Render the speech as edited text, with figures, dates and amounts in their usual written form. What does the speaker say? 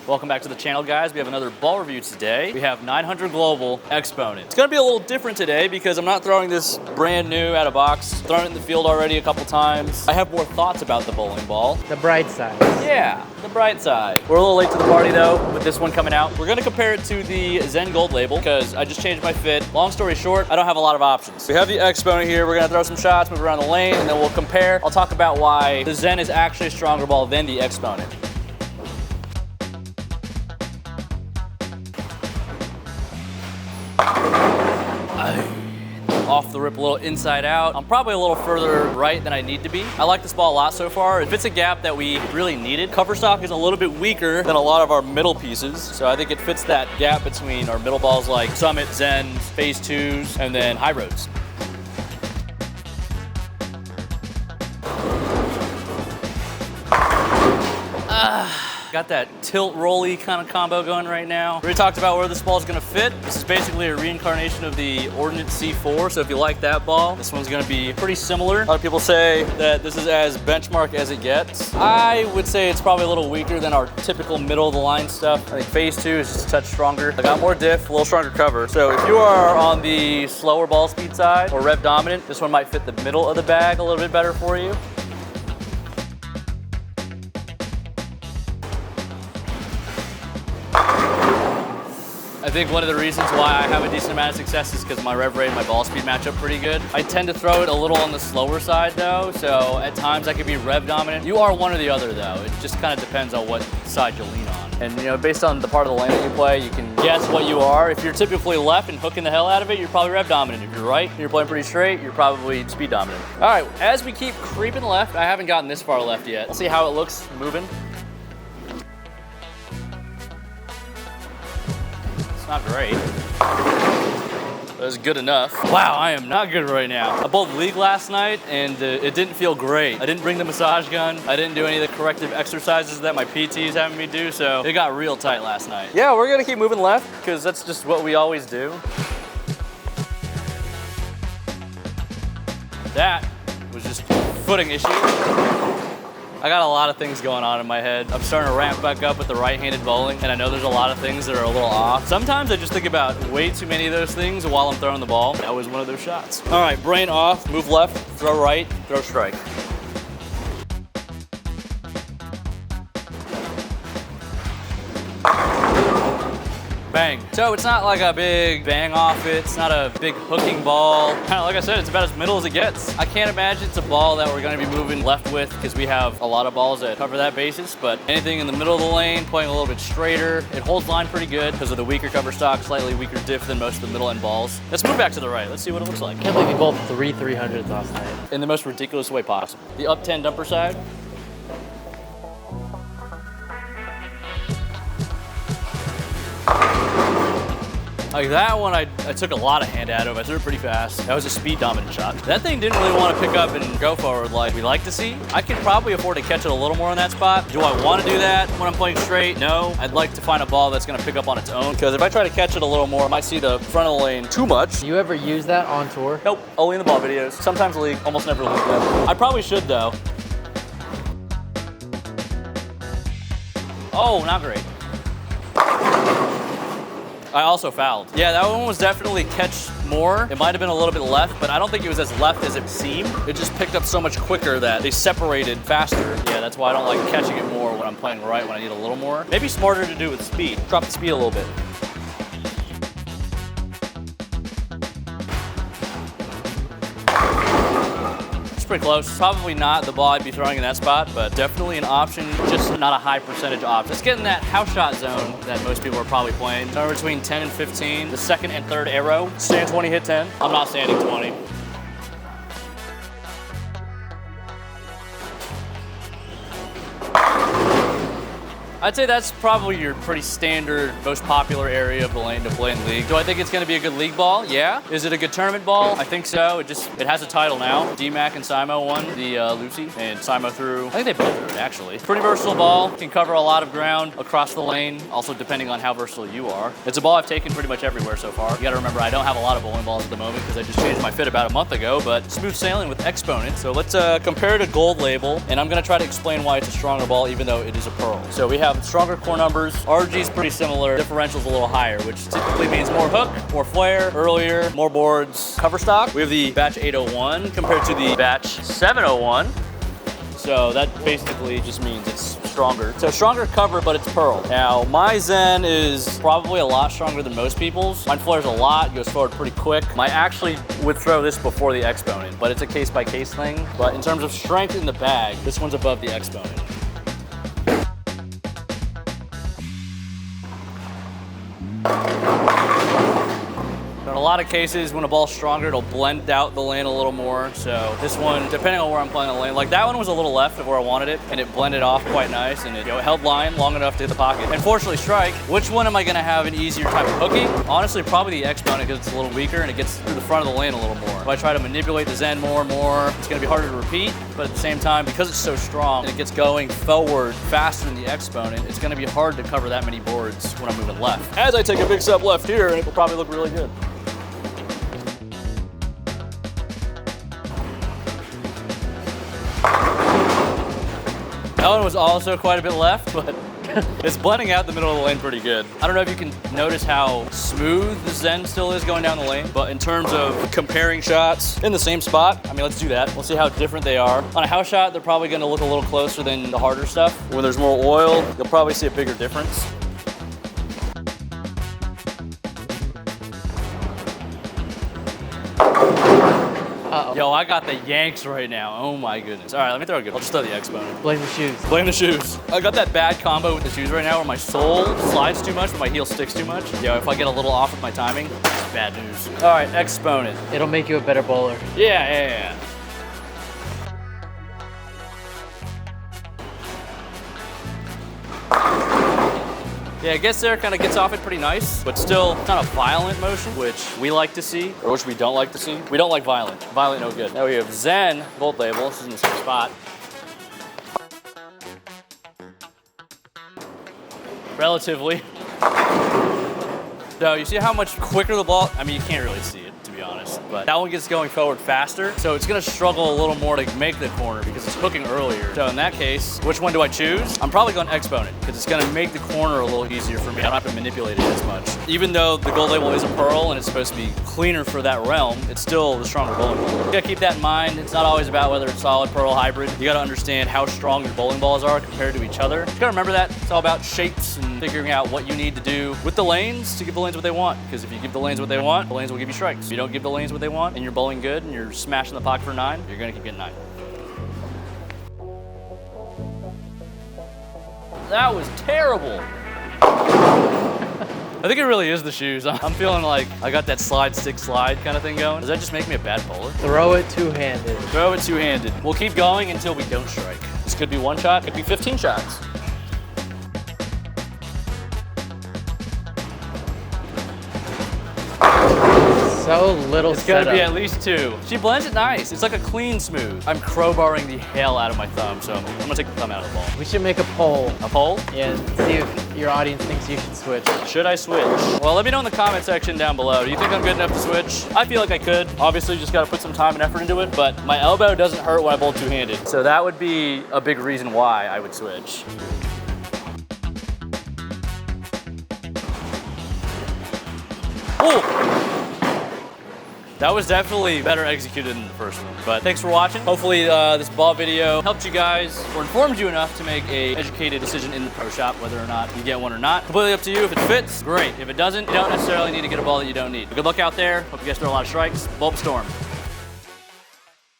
Welcome back to the channel, guys. We have another ball review today. We have 900 Global Xponent. It's gonna be a little different today because I'm not throwing this brand new out of box. Thrown it in the field already a couple times. I have more thoughts about the bowling ball. The bright side. Yeah, the bright side. We're a little late to the party though with this one coming out. We're gonna compare it to the Zen Gold label because I just changed my fit. Long story short, I don't have a lot of options. We have the Xponent here. We're gonna throw some shots, move around the lane, and then we'll compare. I'll talk about why the Zen is actually a stronger ball than the Xponent. Off the rip, a little inside out. I'm probably a little further right than I need to be. I like this ball a lot so far. It fits a gap that we really needed. Cover stock is a little bit weaker than a lot of our middle pieces, so I think it fits that gap between our middle balls like Summit, Zen, Phase 2s, and then High Roads. Got that tilt-rolly kind of combo going right now. We already talked about where this ball is going to fit. This is basically a reincarnation of the Ordnance C4, so if you like that ball, this one's going to be pretty similar. A lot of people say that this is as benchmark as it gets. I would say it's probably a little weaker than our typical middle-of-the-line stuff. I think Phase 2 is just a touch stronger. I got more diff, a little stronger cover. So if you are on the slower ball speed side or rev dominant, this one might fit the middle of the bag a little bit better for you. I think one of the reasons why I have a decent amount of success is because my rev rate and my ball speed match up pretty good. I tend to throw it a little on the slower side though, so at times I could be rev dominant. You are one or the other though. It just kind of depends on what side you lean on. And you know, based on the part of the lane that you play, you can guess what you are. If you're typically left and hooking the hell out of it, you're probably rev dominant. If you're right and you're playing pretty straight, you're probably speed dominant. All right, as we keep creeping left, I haven't gotten this far left yet. Let's see how it looks moving. Not great. That was good enough. Wow, I am not good right now. I bowled league last night and it didn't feel great. I didn't bring the massage gun. I didn't do any of the corrective exercises that my PT is having me do, so it got real tight last night. Yeah, we're gonna keep moving left because that's just what we always do. That was just footing issue. I got a lot of things going on in my head. I'm starting to ramp back up with the right-handed bowling, and I know there's a lot of things that are a little off. Sometimes I just think about way too many of those things while I'm throwing the ball. That was one of those shots. All right, brain off, move left, throw right, throw strike. Bang. So it's not like a big bang off it. It's not a big hooking ball. Kind of like I said, it's about as middle as it gets. I can't imagine it's a ball that we're going to be moving left with because we have a lot of balls that cover that basis, but anything in the middle of the lane, playing a little bit straighter. It holds line pretty good because of the weaker cover stock, slightly weaker diff than most of the middle end balls. Let's move back to the right. Let's see what it looks like. I can't believe you bowled 3 300s last night. In the most ridiculous way possible. The up 10 dumper side. Like that one, I took a lot of hand out of. I threw it pretty fast. That was a speed dominant shot. That thing didn't really want to pick up and go forward like we like to see. I could probably afford to catch it a little more in that spot. Do I want to do that when I'm playing straight? No. I'd like to find a ball that's going to pick up on its own because if I try to catch it a little more, I might see the front of the lane too much. Do you ever use that on tour? Nope. Only in the ball videos. Sometimes league, almost never league though. I probably should though. Oh, not great. I also fouled. Yeah, that one was definitely catch more. It might have been a little bit left, but I don't think it was as left as it seemed. It just picked up so much quicker that they separated faster. Yeah, that's why I don't like catching it more when I'm playing right, when I need a little more. Maybe smarter to do with speed. Drop the speed a little bit. Pretty close. Probably not the ball I'd be throwing in that spot, but definitely an option, just not a high percentage option. Just getting that house shot zone that most people are probably playing. Somewhere between 10 and 15. The second and third arrow. Stand 20, hit 10. I'm not standing 20. I'd say that's probably your pretty standard, most popular area of the lane to play in league. Do I think it's going to be a good league ball? Yeah. Is it a good tournament ball? I think so. It has a title now. D-Mac and Simo won the Lucy, and Simo threw. I think they both threw it actually. Pretty versatile ball. Can cover a lot of ground across the lane. Also, depending on how versatile you are. It's a ball I've taken pretty much everywhere so far. You got to remember, I don't have a lot of bowling balls at the moment because I just changed my fit about a month ago. But smooth sailing with Xponent. So let's compare it to Gold label, and I'm going to try to explain why it's a stronger ball, even though it is a pearl. So we have stronger core numbers. RG's pretty similar. Differential's a little higher, which typically means more hook, more flare, earlier, more boards. Cover stock, we have the batch 801 compared to the batch 701. So that basically just means it's stronger. So stronger cover, but it's pearl. Now, my Zen is probably a lot stronger than most people's. Mine flares a lot, goes forward pretty quick. I actually would throw this before the Xponent, but it's a case-by-case thing. But in terms of strength in the bag, this one's above the Xponent. In a lot of cases, when a ball's stronger, it'll blend out the lane a little more. So this one, depending on where I'm playing the lane, like that one was a little left of where I wanted it, and it blended off quite nice, and it, it held line long enough to hit the pocket. And fortunately, strike. Which one am I gonna have an easier time hooking? Honestly, probably the Xponent because it's a little weaker and it gets through the front of the lane a little more. If I try to manipulate the Zen more and more, it's gonna be harder to repeat, but at the same time, because it's so strong and it gets going forward faster than the Xponent, it's gonna be hard to cover that many boards when I'm moving left. As I take a big step left here, and it will probably look really good. That one was also quite a bit left, but it's blending out the middle of the lane pretty good. I don't know if you can notice how smooth the Zen still is going down the lane, but in terms of comparing shots in the same spot, I mean, let's do that. We'll see how different they are. On a house shot, they're probably gonna look a little closer than the harder stuff. When there's more oil, you'll probably see a bigger difference. Yo, I got the yanks right now. Oh my goodness. All right, let me throw it good. I'll just throw the Xponent. Blame the shoes. Blame the shoes. I got that bad combo with the shoes right now where my sole slides too much, but my heel sticks too much. Yo, if I get a little off with my timing, it's bad news. All right, Xponent. It'll make you a better bowler. Yeah. Yeah, it gets there, kind of gets off it pretty nice, but still not a violent motion, which we like to see, or which we don't like to see. We don't like violent. Violent, no good. Now we have Zen, gold label. This is in the same spot. Relatively. So you see how much quicker the ball, I mean, you can't really see it, to be honest, but that one gets going forward faster, so it's gonna struggle a little more to make the corner because it's hooking earlier. So in that case, which one do I choose? I'm probably going Xponent because it's gonna make the corner a little easier for me. I don't have to manipulate it as much. Even though the gold label is a pearl and it's supposed to be cleaner for that realm, it's still the stronger bowling ball. You gotta keep that in mind. It's not always about whether it's solid, pearl, hybrid. You gotta understand how strong your bowling balls are compared to each other. You gotta remember that. It's all about shapes and figuring out what you need to do with the lanes to give the lanes what they want. Because if you give the lanes what they want, the lanes will give you strikes. If you don't give the lanes what they want and you're bowling good and you're smashing the pocket for 9, you're gonna keep getting 9. That was terrible. I think it really is the shoes. I'm feeling like I got that slide, stick, slide kind of thing going. Does that just make me a bad bowler? Throw it two-handed. Throw it two-handed. We'll keep going until we don't strike. This could be 1 shot, could be 15 shots. So little It's gonna be at least 2. She blends it nice. It's like a clean smooth. I'm crowbarring the hell out of my thumb, so I'm gonna take the thumb out of the ball. We should make a poll. A poll? Yeah, see if your audience thinks you should switch. Should I switch? Well, let me know in the comment section down below. Do you think I'm good enough to switch? I feel like I could. Obviously, you just gotta put some time and effort into it, but my elbow doesn't hurt when I bowl two-handed. So that would be a big reason why I would switch. Ooh! That was definitely better executed than the first one. But thanks for watching. Hopefully this ball video helped you guys or informed you enough to make a educated decision in the pro shop, whether or not you get one or not. Completely up to you. If it fits, great. If it doesn't, you don't necessarily need to get a ball that you don't need. Good luck out there. Hope you guys throw a lot of strikes. Bowl up a storm.